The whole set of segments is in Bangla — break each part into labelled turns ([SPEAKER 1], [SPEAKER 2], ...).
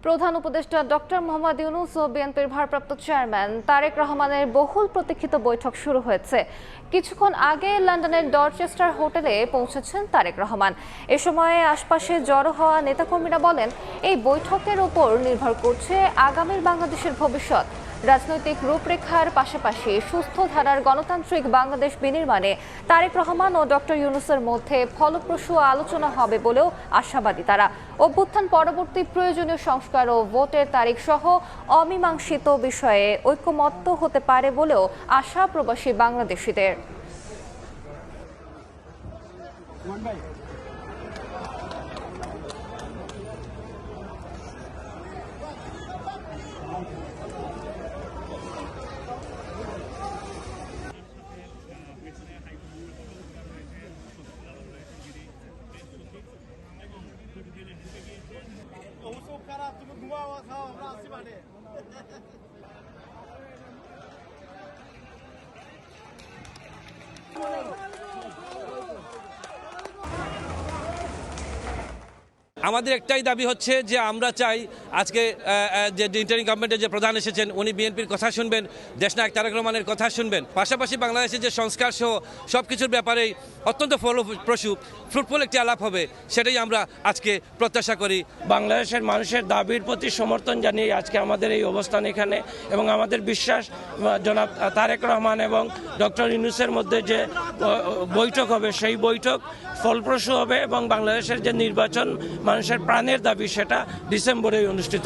[SPEAKER 1] প্রধান উপদেষ্টা ডক্টর মোহাম্মদ ইউনূস ও বিএনপির ভারপ্রাপ্ত চেয়ারম্যান তারেক রহমানের বহুল প্রতীক্ষিত বৈঠক শুরু হয়েছে। কিছুক্ষণ আগে লন্ডনের ডরচেস্টার হোটেলে পৌঁছেছেন তারেক রহমান। এ সময়ে আশপাশে জড়ো হওয়া নেতাকর্মীরা বলেন, এই বৈঠকের ওপর নির্ভর করছে আগামীর বাংলাদেশের ভবিষ্যৎ। রাজনৈতিক রূপরেখার পাশাপাশি সুস্থ ধারার গণতান্ত্রিক বাংলাদেশ বিনির্মাণে তারেক রহমান ও ডক্টর ইউনূসের মধ্যে ফলপ্রসূ আলোচনা হবে বলেও আশাবাদী তারা। অভ্যুত্থান পরবর্তী প্রয়োজনীয় সংস্কার ও ভোটের তারিখ সহ অমীমাংসিত বিষয়ে ঐকমত্য হতে পারে বলেও আশা প্রবাসী বাংলাদেশিদের।
[SPEAKER 2] তুমি ঘুমাও খাও আমরা আসছি মানে
[SPEAKER 3] আমাদের একটাই দাবি হচ্ছে যে আমরা চাই আজকে যে ইন্টারিম গভর্নমেন্টের যে প্রধান এসেছেন উনি বিএনপির কথা শুনবেন, দেশনায়ক তারেক রহমানের কথা শুনবেন, পাশাপাশি বাংলাদেশের যে সংস্কার সহ সব কিছুর ব্যাপারেই অত্যন্ত ফলপ্রসূ ফ্রুটফুল একটি আলাপ হবে, সেটাই আমরা আজকে প্রত্যাশা করি।
[SPEAKER 4] বাংলাদেশের মানুষের দাবির প্রতি সমর্থন জানিয়ে আজকে আমাদের এই অবস্থান এখানে, এবং আমাদের বিশ্বাস জনাব তারেক রহমান এবং ডক্টর ইউনূসের মধ্যে যে বৈঠক হবে সেই বৈঠক ফলপ্রসূ হবে এবং বাংলাদেশের যে নির্বাচন মানুষের প্রাণের দাবি সেটা ডিসেম্বরে অনুষ্ঠিত।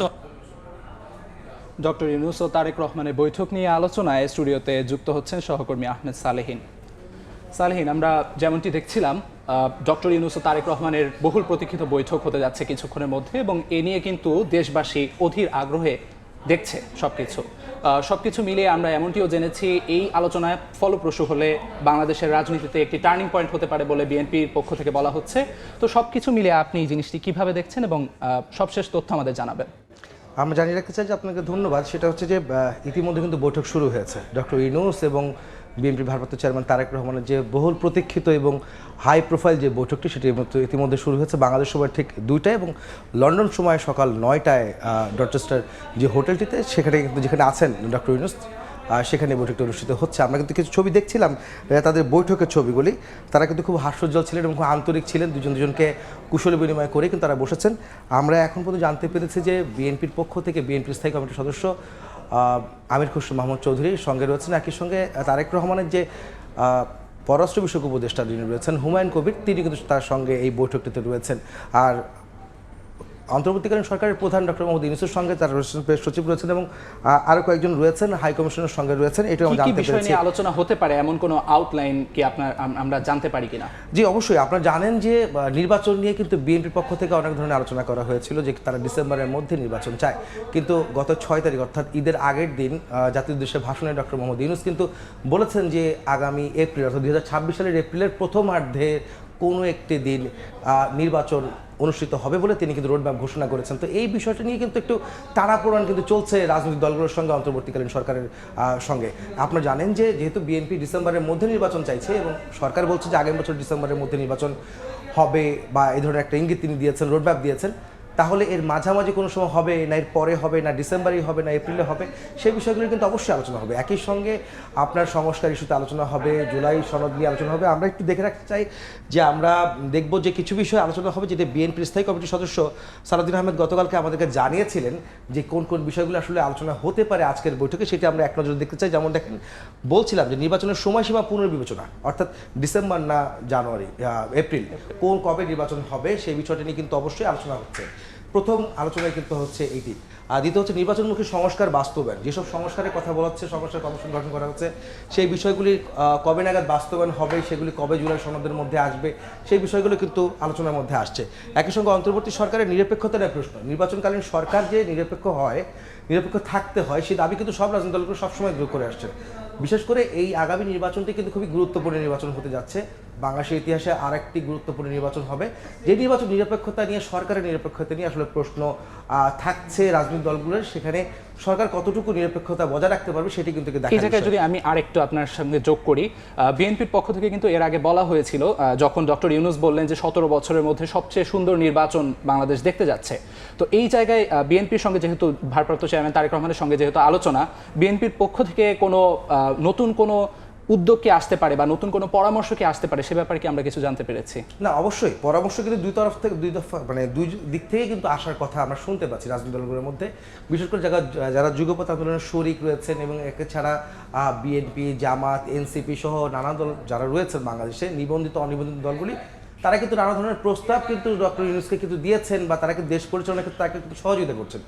[SPEAKER 5] ডক্টর ইউনূস ও তারেক রহমানের বৈঠক নিয়ে আলোচনায় স্টুডিওতে যুক্ত হচ্ছেন সহকর্মী আহমেদ সালেহীন। আমরা যেমনটি দেখছিলাম, ডক্টর ইউনূস ও তারেক রহমানের বহুল প্রতীক্ষিত বৈঠক হতে যাচ্ছে কিছুক্ষণের মধ্যে, এবং এ নিয়ে কিন্তু দেশবাসী অধীর আগ্রহে দেখছে সবকিছু মিলিয়ে আমরা এমনটিও জেনেছি এই আলোচনায় ফলপ্রসূ হলে বাংলাদেশের রাজনীতিতে একটি টার্নিং পয়েন্ট হতে পারে বলে বিএনপির পক্ষ থেকে বলা হচ্ছে। তো সবকিছু মিলিয়ে আপনি এই জিনিসটি কিভাবে দেখছেন এবং সবশেষ তথ্য আমাদের জানাবেন।
[SPEAKER 6] আমরা জানিয়ে রাখতে চাই যে আপনাকে ধন্যবাদ। সেটা হচ্ছে যে ইতিমধ্যে কিন্তু বৈঠক শুরু হয়েছে। ডক্টর ইউনূস এবং বিএনপির ভারপ্রাপ্ত চেয়ারম্যান তারেক রহমানের যে বহুল প্রতীক্ষিত এবং হাই প্রোফাইল যে বৈঠকটি সেটি ইতিমধ্যে শুরু হয়েছে বাংলাদেশ সময় ঠিক 2টায় এবং লন্ডন সময় সকাল 9টায় ডরচেস্টার যে হোটেলটিতে সেখানে কিন্তু যেখানে আছেন ডক্টর ইউনূস সেখানে বৈঠকটি অনুষ্ঠিত হচ্ছে। আমরা কিন্তু কিছু ছবি দেখছিলাম, তাদের বৈঠকের ছবিগুলি। তারা কিন্তু খুব হাস্যোজ্জ্বল ছিলেন এবং খুব আন্তরিক ছিলেন, দুজনকে কুশলী বিনিময় করে কিন্তু তারা বসেছেন। আমরা এখন পর্যন্ত জানতে পেরেছি যে বিএনপির পক্ষ থেকে বিএনপির স্থায়ী কমিটির সদস্য আমির খসরু মাহমুদ চৌধুরীর সঙ্গে রয়েছেন, একই সঙ্গে তারেক রহমানের যে পররাষ্ট্র বিষয়ক উপদেষ্টা যিনি রয়েছেন হুমায়ুন কবির, তিনি কিন্তু তার সঙ্গে এই বৈঠকটিতে রয়েছেন। আর অন্তর্বর্তীকালীন সরকারের প্রধান ডক্টর মোহাম্মদ ইউনূসের সঙ্গে তার সচিব রয়েছেন এবং আরও কয়েকজন রয়েছেন, হাই কমিশনের সঙ্গে রয়েছেন। এটাও আমরা জানতে পেরেছি।
[SPEAKER 5] আলোচনা হতে পারে এমন কোনো আউটলাইন কি আমরা জানতে পারি কিনা?
[SPEAKER 6] জি অবশ্যই। আপনারা জানেন যে নির্বাচন নিয়ে কিন্তু বিএনপির পক্ষ থেকে অনেক ধরনের আলোচনা করা হয়েছিল যে তারা ডিসেম্বরের মধ্যে নির্বাচন চায়, কিন্তু গত 6 তারিখ অর্থাৎ ঈদের আগের দিন জাতীয় উদ্দেশ্যে ভাষণে ডক্টর মোহাম্মদ ইউনূস কিন্তু বলেছেন যে আগামী এপ্রিল অর্থাৎ 2026 সালের এপ্রিলের প্রথমার্ধে কোনো একটি দিন নির্বাচন অনুষ্ঠিত হবে বলে তিনি কিন্তু রোডম্যাপ ঘোষণা করেছেন। তো এই বিষয়টা নিয়ে কিন্তু একটু টানাপোড়েন কিন্তু চলছে রাজনৈতিক দলগুলোর সঙ্গে, অন্তর্বর্তীকালীন সরকারের সঙ্গে। আপনারা জানেন যে যেহেতু বিএনপি ডিসেম্বরের মধ্যে নির্বাচন চাইছে এবং সরকার বলছে যে আগামী বছর ডিসেম্বরের মধ্যে নির্বাচন হবে বা এই ধরনের একটা ইঙ্গিত তিনি দিয়েছেন, রোডম্যাপ দিয়েছেন, তাহলে এর মাঝামাঝি কোনো সময় হবে না, এর পরে হবে না, ডিসেম্বরেই হবে না, এপ্রিলে হবে, সেই বিষয়গুলো কিন্তু অবশ্যই আলোচনা হবে। একই সঙ্গে আপনার সংস্কার ইস্যুতে আলোচনা হবে, জুলাই সনদ নিয়ে আলোচনা হবে। আমরা একটু দেখে রাখতে চাই যে আমরা দেখব যে কিছু বিষয় আলোচনা হবে যেটা বিএনপির স্থায়ী কমিটির সদস্য সালাউদ্দিন আহমেদ গতকালকে আমাদেরকে জানিয়েছিলেন যে কোন কোন বিষয়গুলো আসলে আলোচনা হতে পারে আজকের বৈঠকে, সেটা আমরা এক নজরে দেখতে চাই। যেমন দেখেন, বলছিলাম যে নির্বাচনের সময়সীমা পুনর্বিবেচনা, অর্থাৎ ডিসেম্বর না জানুয়ারি এপ্রিল কবে নির্বাচন হবে সেই বিষয়টা নিয়ে কিন্তু অবশ্যই আলোচনা হচ্ছে। প্রথম আলোচনায় কিন্তু হচ্ছে এইটি। আর দ্বিতীয় হচ্ছে নির্বাচনমুখী সংস্কার বাস্তবায়ন, যেসব সংস্কারের কথা বলা হচ্ছে, সংস্কার কমিশন গঠন করা হচ্ছে, সেই বিষয়গুলি কবে নাগাদ বাস্তবায়ন হবে, সেগুলি কবে জুলাই সনদের মধ্যে আসবে, সেই বিষয়গুলো কিন্তু আলোচনার মধ্যে আসছে। একই সঙ্গে অন্তর্বর্তী সরকারের নিরপেক্ষতার এক প্রশ্ন, নির্বাচনকালীন সরকার যে নিরপেক্ষ থাকতে হয় সেই দাবি কিন্তু সব রাজনৈতিক দলগুলো সবসময় দূর করে আসছে। বিশেষ করে এই আগামী নির্বাচনটি কিন্তু খুবই গুরুত্বপূর্ণ নির্বাচন হতে যাচ্ছে। বাংলাদেশের ইতিহাসে আরেকটি গুরুত্বপূর্ণ নির্বাচন হবে, যে নির্বাচন নিরপেক্ষতা নিয়ে, সরকারের নিরপেক্ষতা নিয়ে আসলে প্রশ্ন থাকছে রাজনৈতিক দলগুলোর। সেখানে সরকার কতটুকু নিরপেক্ষতা বজায় রাখতে পারবে সেটি কিন্তু
[SPEAKER 5] এই
[SPEAKER 6] দেখা
[SPEAKER 5] জায়গায় যদি আমি আরেকটু আপনার সঙ্গে যোগ করি, বিএনপির পক্ষ থেকে কিন্তু এর আগে বলা হয়েছিল, যখন ডক্টর ইউনূস বললেন যে 17 বছরের মধ্যে সবচেয়ে সুন্দর নির্বাচন বাংলাদেশ দেখতে যাচ্ছে, তো এই জায়গায় বিএনপির সঙ্গে যেহেতু ভারপ্রাপ্ত চেয়ারম্যান তারেক রহমানের সঙ্গে যেহেতু আলোচনা, বিএনপির পক্ষ থেকে কোনো নতুন কোনো উদ্যোগ কি আসতে পারে বা নতুন কোনো পরামর্শ কি আসতে পারে, সে ব্যাপারে কি আমরা কিছু জানতে পেরেছি?
[SPEAKER 6] না, অবশ্যই পরামর্শ কিন্তু দুই তরফ থেকে দুই দফা মানে দুই দিক থেকে কিন্তু আসার কথা আমরা শুনতে পাচ্ছি রাজনৈতিক দলগুলোর মধ্যে, বিশেষ করে যারা যুগপৎ আন্দোলনের শরিক রয়েছেন এবং একে ছাড়া বিএনপি, জামাত, এনসিপি সহ নানা দল যারা রয়েছেন বাংলাদেশে, নিবন্ধিত অনিবন্ধিত দলগুলি, তারা কিন্তু নানা ধরনের প্রস্তাব কিন্তু ডক্টর ইউনূসকে কিন্তু দিয়েছেন বা তারা কিন্তু দেশ পরিচালনার ক্ষেত্রে তাকে কিন্তু সহযোগিতা করছেন।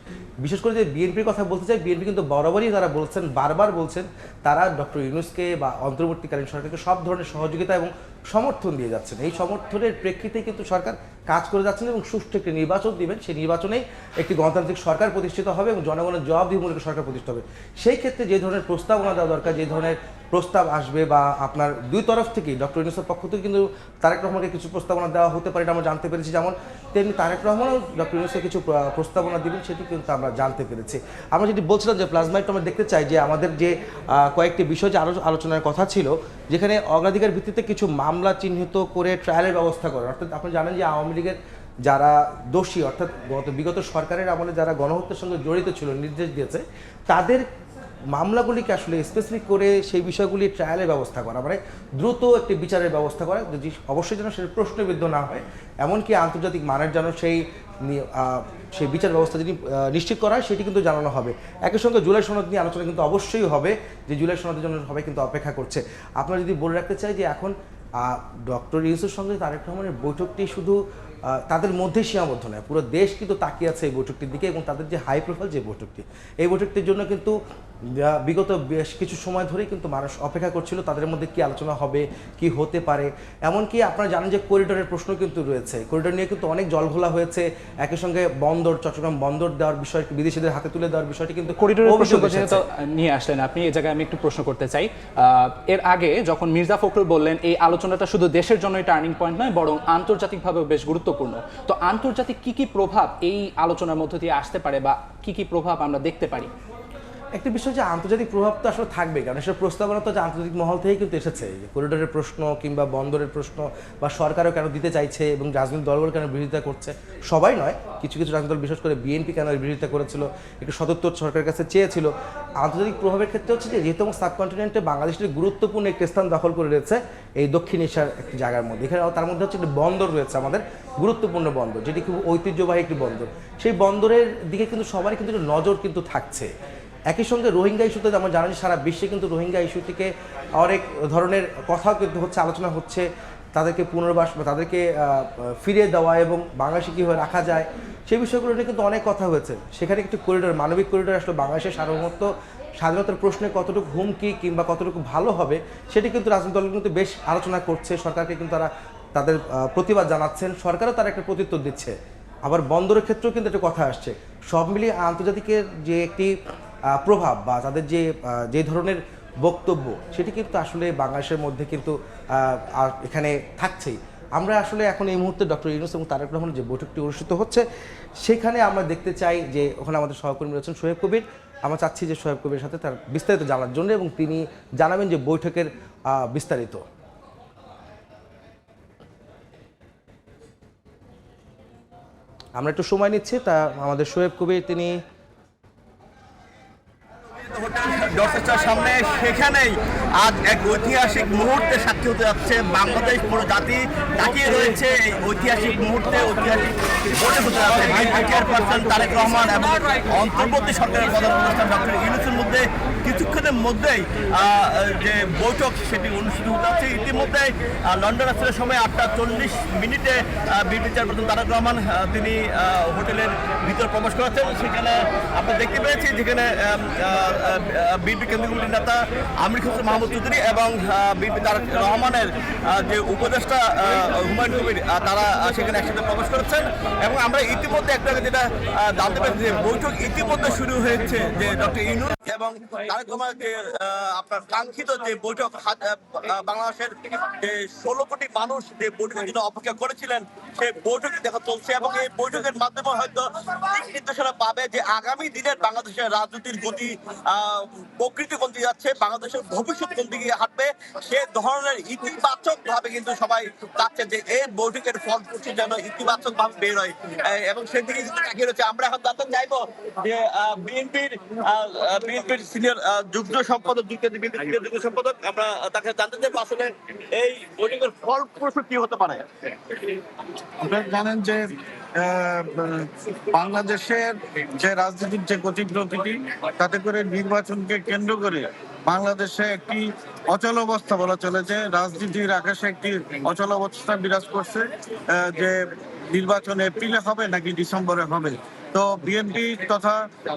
[SPEAKER 6] বিশেষ করে যে বিএনপির কথা বলতে চাই, বিএনপি কিন্তু বরাবরই তারা বলছেন, বারবার বলছেন, তারা ডক্টর ইউনূসকে বা অন্তর্বর্তীকালীন সরকারকে সব ধরনের সহযোগিতা এবং সমর্থন দিয়ে যাচ্ছেন। এই সমর্থনের প্রেক্ষিতে কিন্তু সরকার কাজ করে যাচ্ছেন এবং সুষ্ঠু একটি নির্বাচন দিবেন, সেই নির্বাচনেই একটি গণতান্ত্রিক সরকার প্রতিষ্ঠিত হবে এবং জনগণের জবাবদিহিমূলক সরকার প্রতিষ্ঠিত হবে। সেই ক্ষেত্রে যে ধরনের প্রস্তাবনা দেওয়া দরকার, যে ধরনের প্রস্তাব আসবে বা আপনার দুই তরফ থেকেই ডক্টর ইউনূসের পক্ষ থেকে কিন্তু তারেক রহমানকে কিছু প্রস্তাবনা দেওয়া হতে পারে, এটা আমরা জানতে পেরেছি, যেমন তেমনি তারেক রহমানও ডক্টর ইউনূসকে কিছু প্রস্তাবনা দিবেন, সেটি কিন্তু আমরা জানতে পেরেছি। আমরা যেটি বলছিলাম যে প্লাজমাইট আমরা দেখতে চাই যে আমাদের যে কয়েকটি বিষয় যে আলোচনার কথা ছিল, যেখানে অগ্রাধিকার ভিত্তিতে কিছু মামলা চিহ্নিত করে ট্রায়ালের ব্যবস্থা করে, অর্থাৎ আপনি জানেন যে আওয়ামী লীগের যারা দোষী, অর্থাৎ বিগত সরকারের আমলে যারা গণহত্যার সঙ্গে জড়িত ছিল, নির্দেশ দিয়েছে, তাদের মামলাগুলিকে আসলে স্পেসিফিক করে সেই বিষয়গুলি ট্রায়ালের ব্যবস্থা করা, মানে দ্রুত একটি বিচারের ব্যবস্থা করা, যদি অবশ্যই যেন সেটা প্রশ্নবিদ্ধ না হয়, এমনকি আন্তর্জাতিক মানের যেন সেই বিচার ব্যবস্থা যদি নিশ্চিত করা হয় সেটি কিন্তু জানানো হবে। একই সঙ্গে জুলাই সনদ নিয়ে আলোচনা কিন্তু অবশ্যই হবে, যে জুলাই সনদের জন্য সবাই কিন্তু অপেক্ষা করছে। আপনারা যদি বলে রাখতে চাই যে এখন ডক্টর ইউনূসের সঙ্গে তারেক রহমানের বৈঠকটি শুধু তাদের মধ্যেই সীমাবদ্ধ নয়, পুরো দেশ কিন্তু তাকিয়ে আছে এই বৈঠকটির দিকে এবং তাদের যে হাই প্রোফাইল যে বৈঠকটি, এই বৈঠকটির জন্য কিন্তু বিগত বেশ কিছু সময় ধরেই কিন্তু মানুষ অপেক্ষা করছিল তাদের মধ্যে কি আলোচনা হবে, কি হতে পারে। এমনকি আপনারা জানেন যে করিডোরের প্রশ্ন কিন্তু রয়েছে, করিডোর নিয়ে কিন্তু অনেক জলঘোলা হয়েছে, একই সঙ্গে বন্দর, চট্টগ্রাম বন্দর দেওয়ার বিষয়, বিদেশিদের হাতে তুলে দেওয়ার বিষয়টি কিন্তু
[SPEAKER 5] করিডোরের প্রশ্ন নিয়ে আসলেন আপনি, এই জায়গায় আমি একটু প্রশ্ন করতে চাই। এর আগে যখন মির্জা ফখরুল বললেন এই আলোচনাটা শুধু দেশের জন্যই টার্নিং পয়েন্ট নয়, বরং আন্তর্জাতিকভাবেও বেশ গুরুত্বপূর্ণ, তো আন্তর্জাতিক কি প্রভাব এই আলোচনার মধ্য দিয়ে আসতে পারে বা কি প্রভাব আমরা দেখতে পারি?
[SPEAKER 6] একটি বিষয় যে আন্তর্জাতিক প্রভাব তো আসলে থাকবে, কারণ এসব প্রস্তাবনা তো যে আন্তর্জাতিক মহল থেকেই কিন্তু এসেছে, করিডোরের প্রশ্ন কিংবা বন্দরের প্রশ্ন বা সরকারও কেন দিতে চাইছে এবং রাজনৈতিক দলগুলো কেন বিরোধিতা করছে, সবাই নয়, কিছু কিছু রাজনৈতিক দল বিশেষ করে বিএনপি কেন বিরোধিতা করেছিল, একটু সদুত্তর সরকারের কাছে চেয়েছিল। আন্তর্জাতিক প্রভাবের ক্ষেত্রে হচ্ছে যে যেহেতু সাবকন্টিনেন্টে বাংলাদেশের গুরুত্বপূর্ণ একটি স্থান দখল করে রয়েছে এই দক্ষিণ এশিয়ার একটি জায়গার মধ্যে, এখানে তার মধ্যে হচ্ছে একটি বন্দর রয়েছে, আমাদের গুরুত্বপূর্ণ বন্দর, যেটি খুব ঐতিহ্যবাহী একটি বন্দর, সেই বন্দরের দিকে কিন্তু সবারই কিন্তু নজর কিন্তু থাকছে। একই সঙ্গে রোহিঙ্গা ইস্যুতে আমরা জানি সারা বিশ্বে কিন্তু রোহিঙ্গা ইস্যুটিকে অনেক ধরনের কথাও কিন্তু হচ্ছে, আলোচনা হচ্ছে, তাদেরকে পুনর্বাস বা তাদেরকে ফিরিয়ে দেওয়া এবং বাংলাদেশে কীভাবে রাখা যায় সেই বিষয়গুলো নিয়ে কিন্তু অনেক কথা হয়েছে। সেখানে একটি করিডোর, মানবিক করিডোর আসলে বাংলাদেশের সার্বভৌমত্ব স্বাধীনতার প্রশ্নে কতটুকু হুমকি কিংবা কতটুকু ভালো হবে সেটি কিন্তু রাজনৈতিক দল কিন্তু বেশ আলোচনা করছে, সরকারকে কিন্তু তারা তাদের প্রতিবাদ জানাচ্ছেন, সরকারও তারা একটা প্রত্যুত্তর দিচ্ছে। আবার বন্দরের ক্ষেত্রেও কিন্তু একটা কথা আসছে, সব মিলিয়ে আন্তর্জাতিকের যে একটি প্রভাব বা তাদের যে ধরনের বক্তব্য সেটি কিন্তু আসলে বাংলাদেশের মধ্যে কিন্তু এখানে থাকছেই। আমরা আসলে এখন এই মুহূর্তে ডক্টর ইউনূস এবং তারেক রহমানের যে বৈঠকটি অনুষ্ঠিত হচ্ছে সেখানে আমরা দেখতে চাই যে ওখানে আমাদের সহকর্মী রয়েছেন সোহেব কবির, আমরা চাচ্ছি যে সোহেব কবির সাথে তার বিস্তারিত জানার জন্য এবং তিনি জানাবেন যে বৈঠকের বিস্তারিত। আমরা একটু সময় নিচ্ছি, তা আমাদের সোহেব কবির তিনি
[SPEAKER 2] ডরচেস্টার সামনে, সেখানেই আজ এক ঐতিহাসিক মুহূর্তে সাক্ষী হতে যাচ্ছে বাংলাদেশ, পুরো জাতি তাকিয়ে রয়েছে এই ঐতিহাসিক মুহূর্তে, ঐতিহাসিক বৈঠক হতে যাচ্ছে চেয়ারপারসন তারেক রহমান এবং অন্তর্বর্তী সরকারের প্রধান উপদেষ্টা ডক্টর ইউনূসের মধ্যে কিছুক্ষণের মধ্যেই যে বৈঠক সেটি অনুষ্ঠিত হতে যাচ্ছে। ইতিমধ্যে লন্ডন আসলে সময় 8:40 বিএনপি চেয়ারপারসন তারেক রহমান তিনি হোটেলের ভিতর প্রবেশ করেছেন। সেখানে আমরা দেখতে পেয়েছি যেখানে বিএনপি কেন্দ্রীয় কমিটির নেতা আমির খসরু মাহমুদ চৌধুরী এবং বিএনপি তারেক রহমানের যে উপদেষ্টা হুমায়ুন কবির তারা সেখানে একসাথে প্রবেশ করেছেন এবং আমরা ইতিমধ্যে একটা যেটা জানতে পেরেছি যে বৈঠক ইতিমধ্যে শুরু হয়েছে, যে ডক্টর ইউনূস এবং তারেক রহমানের যে আপনার কাঙ্ক্ষিত যে বৈঠক বাংলাদেশের যে 16 কোটি মানুষ যে বৈঠকের জন্য অপেক্ষা করেছিলেন সেই বৈঠক দেখা চলছে এবং এই বৈঠকের মাধ্যমে হয়তো দিক নির্দেশনা পাবে যে আগামী দিনের বাংলাদেশের রাজনীতির গতি প্রকৃতি কোন দিকে যাচ্ছে, বাংলাদেশের ভবিষ্যৎ কোন দিকে হাঁটবে, সে ধরনের ইতিবাচক ভাবে কিন্তু সবাই চাচ্ছে যে এই বৈঠকের ফলপ্রসূ যেন ইতিবাচক ভাবে বের হয় এবং সেদিকে কিন্তু তাকিয়ে রয়েছে। আমরা এখন জানতে চাইবো যে বিএনপির সিনিয়র যুগ্ম সম্পাদক যুগ্ম সম্পাদক আমরা তাকে জানতে চাইবো আসলে এই বৈঠকের ফলপ্রসূ কি হতে পারে।
[SPEAKER 7] আপনারা জানেন যে বাংলাদেশের যে রাজনীতির যে গতি প্রকৃতি, তাতে করে নির্বাচনকে কেন্দ্র করে বাংলাদেশে একটি অচল অবস্থা বলা চলে, যে রাজনীতির আকাশে একটি অচল অবস্থা বিরাজ করছে যে নির্বাচন এপ্রিলে হবে নাকি ডিসেম্বরে হবে। তো বিএনপি তথা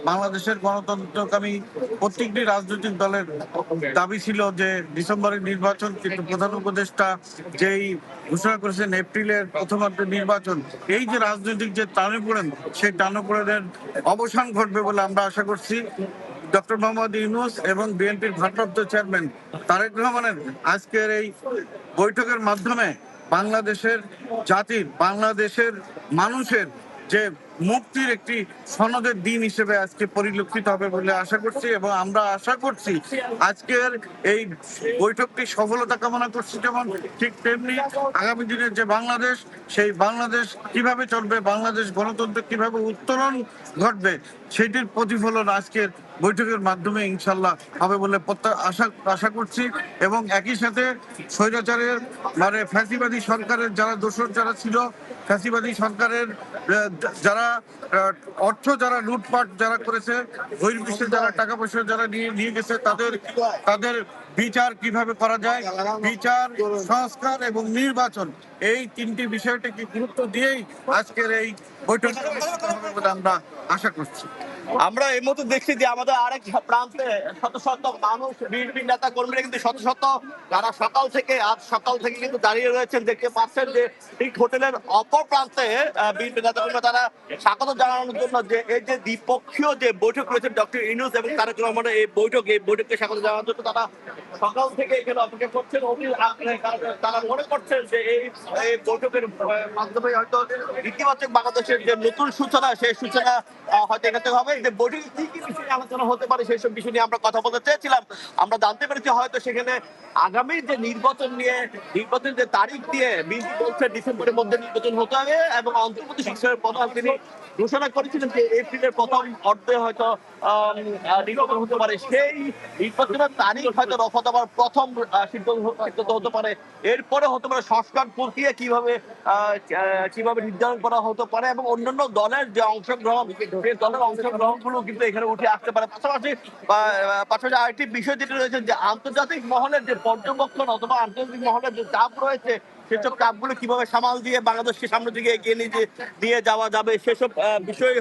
[SPEAKER 7] বাংলাদেশের গণতন্ত্রকামী প্রত্যেকটি রাজনৈতিক দলের দাবি ছিল যে ডিসেম্বরের নির্বাচন, কিন্তু প্রধান উপদেষ্টা যেই ঘোষণা করেছেন এপ্রিলের প্রথমার্ধে নির্বাচন, এই যে রাজনৈতিক যে টানাপোড়েন, সেই টানাপোড়েনের অবসান ঘটবে বলে আমরা আশা করছি। ডক্টর মোহাম্মদ ইউনূস এবং বিএনপির ভারপ্রাপ্ত চেয়ারম্যান তারেক রহমানের আজকের এই বৈঠকের মাধ্যমে বাংলাদেশের জাতির, বাংলাদেশের মানুষের যে মুক্তির একটি সনদের দিন হিসেবে আজকে পরিলক্ষিত হবে বলে আশা করছি এবং আমরা আশা করছি আজকের এই বৈঠকটি সফলতা কামনা করছি। যেমন ঠিক তেমনি আগামী দিনের যে বাংলাদেশ, সেই বাংলাদেশ কিভাবে চলবে, বাংলাদেশ গণতন্ত্র কিভাবে উত্তরণ ঘটবে, সেটির প্রতিফলন আজকের বৈঠকের মাধ্যমে ইনশাল্লাহ হবে বলে আশা করছি। এবং একই সাথে স্বৈরাচারের মানে ফ্যাসিবাদী সরকারের যারা দোসর যারা ছিল, ফ্যাসিবাদী সরকারের যারা অর্থ যারা লুটপাট যারা করেছে, বহির্বিশ্বে যারা টাকা পয়সা যারা নিয়ে গেছে, তাদের বিচার কিভাবে করা যায়, বিচার, সংস্কার এবং নির্বাচন, এই তিনটি বিষয়টাকে গুরুত্ব দিয়েই আজকের এই বৈঠক হবে বলে আমরা আশা করছি।
[SPEAKER 2] আমরা এই মতো দেখছি যে আমাদের আরেক প্রান্তে শত শত মানুষ, বিএনপি নেতা কর্মীরা কিন্তু শত শত তারা আজ সকাল থেকে কিন্তু দাঁড়িয়ে রয়েছেন। দেখতে পাচ্ছেন যে ঠিক হোটেলের অপর প্রান্তে বিএনপি নেতা কর্মীরা তারা স্বাগত জানানোর জন্য যে এই যে দ্বিপক্ষীয় যে বৈঠক রয়েছে ডক্টর ইউনূস এবং তারেক রহমানের এই বৈঠককে স্বাগত জানানোর জন্য তারা সকাল থেকে এখানে অপেক্ষা করছেন। তারা মনে করছেন যে এই বৈঠকের মাধ্যমে হয়তো ইতিবাচক বাংলাদেশের যে নতুন সূচনা, সেই সূচনা হয়তো এখান থেকে হবে। যে বৈঠকে কি কি বিষয় আলোচনা হতে পারে সেই সব বিষয় নিয়ে আমরা কথা বলতে চেয়েছিলাম। আমরা জানতে পেরেছি হয়তো সেখানে আগামী যে নির্বাচন যে তারিখ দিয়ে বিএনপি বলছে ডিসেম্বরের মধ্যে নির্বাচন হতে হবে এবং অন্তর্বর্তী সরকারের প্রধান তিনি ঘোষণা করেছিলেন যে এপ্রিলের প্রথম অর্ধে হয়তো নির্বাচন হতে পারে। সেই নির্বাচনের তারিখ হয়তো রফা দেওয়ার প্রথম সিদ্ধান্ত হতে পারে। এরপরে হতে পারে সংস্কার প্রক্রিয়া কিভাবে নির্ধারণ করা হতে পারে এবং অন্যান্য দলের যে অংশগ্রহণ, সেই দলের অংশগ্রহণগুলো কিন্তু এখানে উঠে আসতে পারে। পাশাপাশি আরেকটি বিষয় যেটা রয়েছে যে আন্তর্জাতিক মহলের যে পর্যবেক্ষণ অথবা আন্তর্জাতিক মহলের যে চাপ রয়েছে, সেসব চাপগুলো কিভাবে সামাল দিয়ে বাংলাদেশকে সামনের দিকে এগিয়ে দিয়ে যাওয়া যাবে, সেসব বিষয়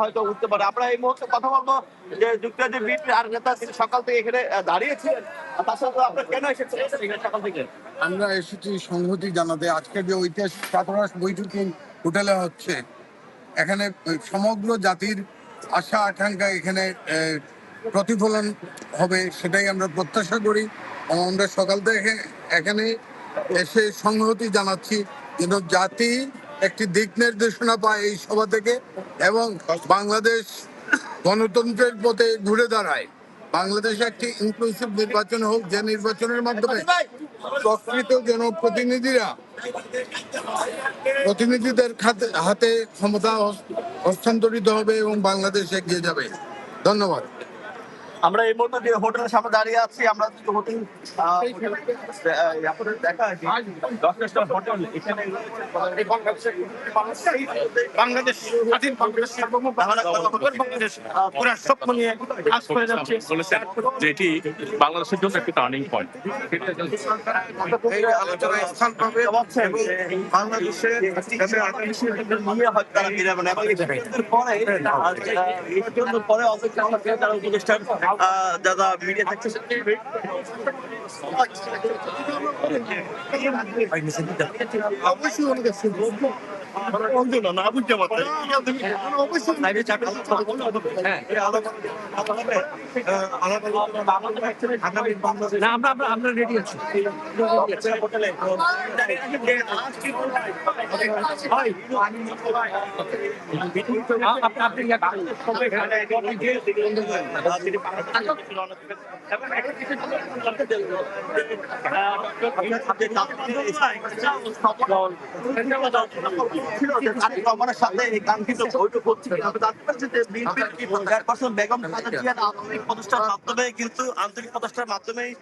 [SPEAKER 2] হয়তো উঠতে পারে। আমরা এই মুহূর্তে কথা বলবো যে যুক্তরাজ্যের বিএনপির আর নেতা তিনি সকাল থেকে এখানে দাঁড়িয়েছিলেন। তার সাথে আপনারা কেন এসেছেন সকাল থেকে?
[SPEAKER 7] আমরা এসেছি সংহতি জানাতে। আজকের যে ঐতিহাসিক ছাত্ররাস বৈঠক হোটেলে হচ্ছে, এখানে সমগ্র জাতির আশা আকাঙ্ক্ষা এখানে প্রতিফলন হবে, সেটাই আমরা প্রত্যাশা করি। আমরা সকাল থেকে এখানে এসে সংহতি জানাচ্ছি যেন জাতি একটি দিক নির্দেশনা পায় এই সভা থেকে এবং বাংলাদেশ গণতন্ত্রের পথে ঘুরে দাঁড়ায়। বাংলাদেশে একটি ইনক্লুসিভ নির্বাচন হোক, যে নির্বাচনের মাধ্যমে প্রকৃত প্রতিনিধিদের হাতে ক্ষমতা হস্তান্তরিত হবে এবং বাংলাদেশ এগিয়ে যাবে। ধন্যবাদ।
[SPEAKER 2] আমরা এই মুহূর্তে যে হোটেলের সামনে দাঁড়িয়ে আছি, আমরা হোটেল দেখা হোটেল এখানে
[SPEAKER 7] বাংলাদেশ স্বাধীন বাংলাদেশ সার্বভৌম বাংলাদেশ পুরা স্বপ্ন নিয়ে কাজ করে যাচ্ছে,
[SPEAKER 8] যেটি বাংলাদেশের জন্য একটা টার্নিং পয়েন্ট।
[SPEAKER 7] এই আলোচনায় স্থান পাবে এবং বাংলাদেশের
[SPEAKER 2] নিয়ে হয়তো তারা বেরোবেন এবং পরে তারা উপদেষ্টার যারা মিডিয়া থাকছে
[SPEAKER 7] অবশ্যই
[SPEAKER 2] না বুঝতে পারছি
[SPEAKER 8] না আমরা রেডি আছি
[SPEAKER 2] রহমানের সাথে এই কাঙ্ক্ষিত বৈঠক হচ্ছে আমরা জানতে পারছি যে বিএনপির কি চেয়ারপারসন বেগম খালেদা জিয়ার আন্তরিক প্রচেষ্টার মাধ্যমে কিন্তু আন্তরিক প্রচেষ্টার মাধ্যমেই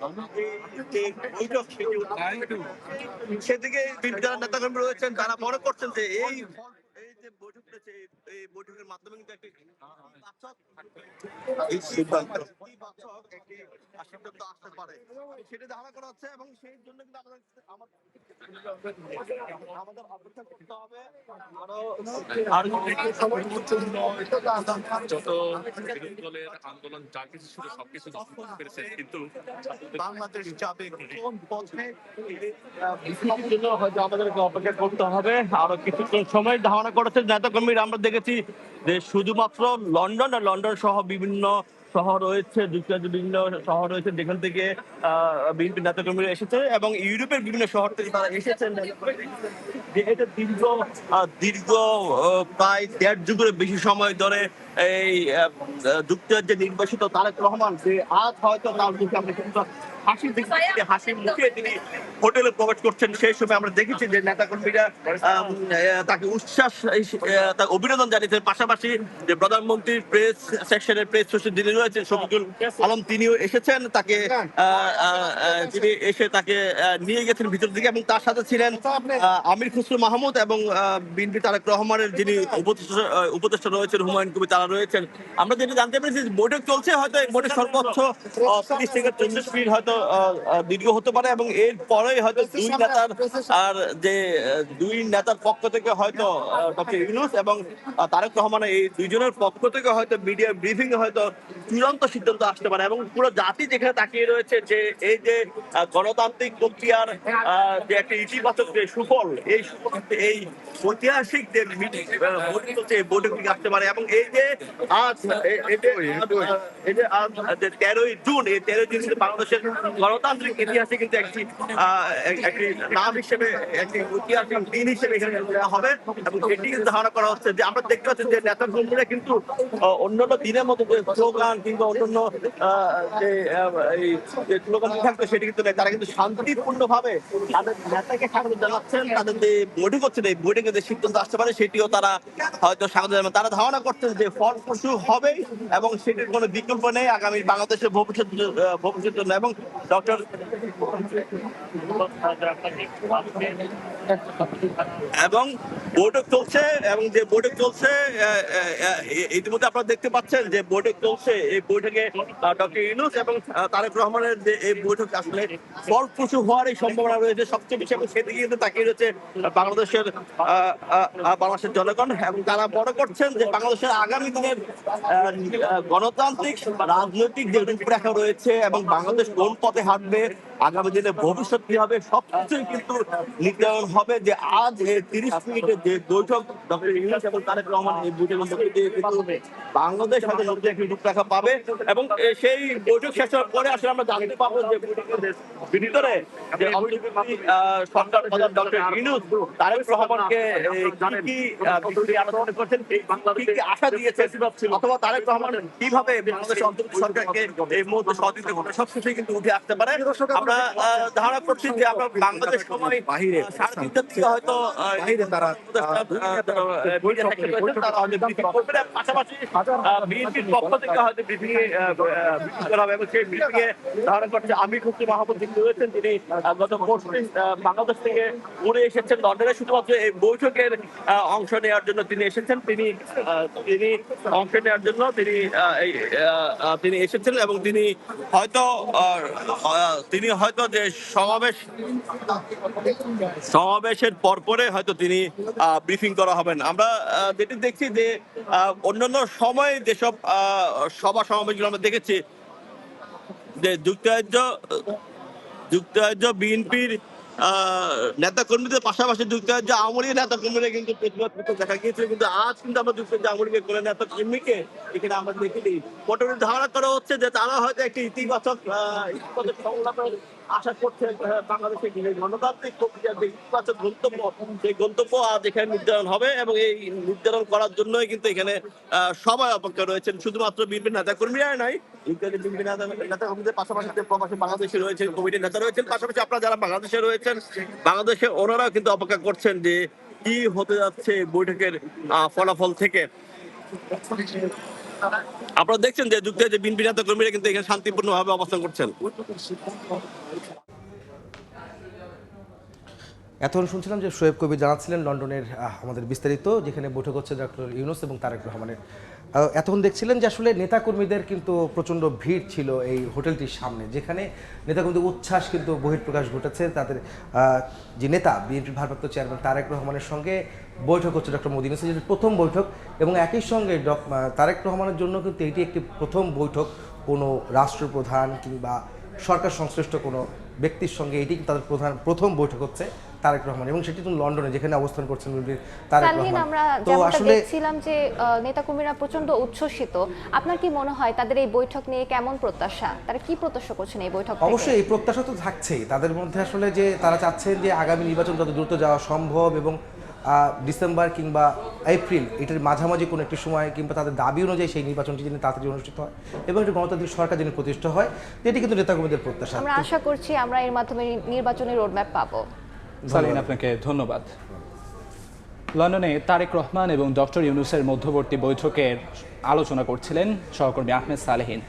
[SPEAKER 2] এই বৈঠক সেদিকে বিএনপি যারা নেতাকর্মী রয়েছেন তারা মনে করছেন যে এই যে বৈঠক হয়েছে এই বৈঠকের মাধ্যমে কিন্তু একটি সিদ্ধান্ত আসতে পারে সেটা ধারণা করা হচ্ছে এবং সেই জন্য কিন্তু আমাদের অপেক্ষা করতে হবে
[SPEAKER 8] যত বিরোধী দলের আন্দোলন যা কিছু ছিল সবকিছু দখল করতে পেরেছে, কিন্তু
[SPEAKER 2] বাংলাদেশ যাবে কোন পথে
[SPEAKER 8] জন্য হয়তো আমাদেরকে অপেক্ষা করতে হবে আরো কিছুক্ষণ সময়।
[SPEAKER 2] ধারণা করেছেন নেতাকর্মীরা। আমরা দেখেছি যে শুধুমাত্র লন্ডন আর লন্ডন সহ বিভিন্ন শহর রয়েছে, যুক্তরাজ্যের বিভিন্ন শহর রয়েছে যেখান থেকে বিএনপি নেতাকর্মীরা এসেছে এবং ইউরোপের বিভিন্ন শহর থেকে তারা এসেছেন। যে এটা দীর্ঘ প্রায় 1.5 যুগের বেশি সময় ধরে এই যুক্তরাজ্যের নির্বাসিত তারেক রহমান, যে আজ হয়তো তার মুখে আমরা কিন্তু হাসি মুখে তিনি হোটেলে প্রবেশ করছেন, সেই সময় আমরা দেখেছি যে নেতাকর্মীরা তাকে উচ্ছ্বাস তাকে অভিনন্দন জানিয়েছেন। পাশাপাশি যে প্রধানমন্ত্রীর প্রেস সেকশনের প্রেস সচিব যিনি রয়েছেন শফিকুল আলম, তিনিও এসেছেন, তাকে তিনি এসে তাকে নিয়ে গেছেন ভিতর দিকে এবং তার সাথে ছিলেন আমির খসরু মাহমুদ এবং বিএনপি তারেক রহমানের যিনি উপদেষ্টা রয়েছেন হুমায়ুন কবির, তারা রয়েছেন। আমরা যেটা জানতে পেরেছি বৈঠক চলছে, হয়তো এই বৈঠক সর্বোচ্চ 30 থেকে 40 মিনিট হয়তো দীর্ঘ হতে পারে এবং এর পরে হয়তো দুই নেতার পক্ষ থেকে হয়তো ডক্টর ইউনূস এবং তারেক রহমান এই দুইজনের পক্ষ থেকে হয়তো মিডিয়া ব্রিফিং হয়তো চূড়ান্ত সিদ্ধান্ত আসতে পারে এবং পুরো জাতি যেখানে তাকিয়ে রয়েছে যে এই যে গণতান্ত্রিক প্রক্রিয়ার যে একটা ইতিবাচক যে সুফল, এই এই ঐতিহাসিক যে মিটিং বৈঠক থেকে আসতে পারে এবং এই যে আজ 13ই জুন, এই 13ই জুন বাংলাদেশের গণতান্ত্রিক ইতিহাসে কিন্তু একটি নাম হিসেবে, একটি ঐতিহাসিক দিন হিসেবে এখানে দেওয়া হবে এবং এটি কিন্তু ধারণা করা হচ্ছে যে আমরা দেখতে পাচ্ছি যে নেতা কর্মীরা কিন্তু অন্যান্য দিনের মতো যে স্লোগান কিংবা অন্যান্য যে স্লোগান থাকতো সেটি কিন্তু নেই, তারা কিন্তু শান্তিপূর্ণ ভাবে তাদের নেতাকে স্বাগত জানাচ্ছেন। তাদের যে বৈঠক হচ্ছে এই বৈঠকে যে সিদ্ধান্ত আসতে পারে সেটিও তারা হয়তো স্বাগত জানাবেন। তারা ধারণা করছেন যে ফলপ্রসূ হবে এবং সেটির কোনো বিকল্প নেই আগামী বাংলাদেশের ভবিষ্যতের জন্য। এবং ডক্টর এবং বৈঠক চলছে এবং যে বৈঠক চলছে ইতিমধ্যে আপনারা দেখতে পাচ্ছেন যে বৈঠক চলছে। এই বৈঠকে ডক্টর ইউনূস এবং তারেক রহমানের যে এই বৈঠক আসলে ফলপ্রসূ হওয়ার এই সম্ভাবনা রয়েছে সবচেয়ে বেশি এবং সেদিকে কিন্তু তাকিয়ে রয়েছে বাংলাদেশের জনগণ এবং তারা মনে করছেন যে বাংলাদেশের আগামী দিনের গণতান্ত্রিক রাজনৈতিক যে রূপরেখা রয়েছে এবং বাংলাদেশ কোন পথে হাঁটবে, আগামী দিনে ভবিষ্যৎ কি হবে, সবকিছুই কিন্তু নির্ধারণ হবে। যে আজ এই 30 মিনিটের যে বৈঠক ডক্টর ইউনূস এবং তারেক রহমান, এই বৈঠকের মধ্যে দিয়ে কিন্তু বাংলাদেশ হয়তো নতুন একটি রূপরেখা পাবে এবং সেই বৈঠক শেষ হওয়ার পরে আসলে আমরা জানতে পারবো যে বৈঠকের ভিতরে যে সরকার প্রধান ডক্টর ইউনূস তারেক রহমানকে কি আলোচনা করছেন, কি আশা দিয়েছে অথবা তারেক রহমান কিভাবে বাংলাদেশ অন্তর্বর্তী সরকারকে এই মুহূর্তে সহযোগিতা করবে, সবকিছুই কিন্তু উঠে আসতে পারে। আমরা ধারণা করছি যে আমরা বাংলাদেশ সময় 3:30 থেকে হয়তো পাশাপাশি বিএনপির পক্ষ থেকে হয়তো ব্রিফিং করা হবে এবং সেই ব্রিফিং এ ধারণা করছে আমির খসরু মাহমুদ যিনি রয়েছেন, তিনি গত পরশুদিন বাংলাদেশ থেকে উড়ে এসেছেন লন্ডনে শুধুমাত্র এই বৈঠকের অংশ নেওয়ার জন্য তিনি এসেছেন। তিনি অংশ নেওয়ার জন্য তিনি এসেছেন এবং তিনি হয়তো যে সমাবেশের পরপরে হয়তো তিনি ব্রিফিং করা হবেন। আমরা যেটি দেখছি যে অন্যান্য সময় যেসব সভা সমাবেশগুলো আমরা দেখেছি যে যুক্তরাজ্য বিএনপির নেতা কর্মীদের পাশাপাশি যুক্তরাজ্যে আওয়ামী লীগের নেতা কর্মীরা কিন্তু প্রতিবাদ করতে দেখা গিয়েছিল, কিন্তু আজ কিন্তু আমরা যুক্তরাজ্যে আওয়ামী লীগের কোনো নেতা কর্মীকে এখানে আমরা দেখিনি। মোটামুটি ধারণা করা হচ্ছে যে তারা হয়তো একটি ইতিবাচক সংলাপের আশা করছে বাংলাদেশের গণতান্ত্রিক প্রক্রিয়ার যে ইতিবাচক গন্তব্য, সেই গন্তব্য আজ এখানে নির্ধারণ হবে এবং এই নির্ধারণ করার জন্যই কিন্তু এখানে সবাই অপেক্ষা রয়েছেন। শুধুমাত্র বিএনপির নেতা কর্মীরা নাই, বিএনপি নেতা কর্মীদের পাশাপাশি প্রবাসী বাংলাদেশে রয়েছেন, কমিটির নেতা রয়েছেন, পাশাপাশি আপনারা যারা বাংলাদেশে রয়েছেন, বাংলাদেশে ওনারাও কিন্তু অপেক্ষা করছেন যে কি হতে যাচ্ছে বৈঠকের ফলাফল থেকে। আপনারা দেখছেন যে যুক্তরাজ্যে বিএনপি নেতা কর্মীরা কিন্তু এখানে শান্তিপূর্ণভাবে অবস্থান করছেন।
[SPEAKER 6] এতক্ষণ শুনছিলাম যে শোয়েব কবির জানাচ্ছিলেন লন্ডনের আমাদের বিস্তারিত, যেখানে বৈঠক হচ্ছে ডক্টর ইউনূস এবং তারেক রহমানের। এতক্ষণ দেখছিলেন যে আসলে নেতাকর্মীদের কিন্তু প্রচণ্ড ভিড় ছিল এই হোটেলটির সামনে, যেখানে নেতাকর্মীদের উচ্ছ্বাস কিন্তু বহিঃপ্রকাশ ঘটেছে। তাদের যে নেতা বিএনপির ভারপ্রাপ্ত চেয়ারম্যান তারেক রহমানের সঙ্গে বৈঠক হচ্ছে ডক্টর মোদি ইউনূসের, যেটি প্রথম বৈঠক, এবং একই সঙ্গে তারেক রহমানের জন্য কিন্তু এটি একটি প্রথম বৈঠক কোনো রাষ্ট্রপ্রধান কিংবা সরকার সংশ্লিষ্ট কোনো ব্যক্তির সঙ্গে। এটি তাদের প্রথম বৈঠক হচ্ছে তারেক রহমান, এবং সেটি তো লন্ডনে, যেখানে অবস্থান করছেন তারেক রহমান।
[SPEAKER 1] আমরা যেমনটা দেখছিলাম যে নেতাকর্মীরা প্রচন্ড উচ্ছ্বসিত। আপনার কি মনে হয় তাদের এই বৈঠক নিয়ে কেমন প্রত্যাশা, তারা কি প্রত্যাশা করছেন এই বৈঠক থেকে?
[SPEAKER 6] অবশ্যই এই প্রত্যাশা তো থাকছেই তাদের মধ্যে, আসলে যে তারা চাচ্ছেন যে আগামী নির্বাচন যত দ্রুত যাওয়া সম্ভব এবং ডিসেম্বর কিংবা এপ্রিল এটার মাঝামাঝি কোনো একটি সময় কিংবা তাদের দাবি অনুযায়ী সেই নির্বাচনটি যেন তাড়াতাড়ি অনুষ্ঠিত হয় এবং একটি গণতান্ত্রিক সরকার যেন প্রতিষ্ঠা হয়, যেটি কিন্তু নেতাকর্মীদের প্রত্যাশা।
[SPEAKER 1] আমরা আশা করছি আমরা এর মাধ্যমে নির্বাচনী রোডম্যাপ পাবো।
[SPEAKER 5] সালিন, আপনাকে ধন্যবাদ। লন্ডনে তারেক রহমান এবং ডক্টর ইউনূসের মধ্যবর্তী বৈঠকের আলোচনা করছিলেন সহকর্মী আহমেদ সালেহিন।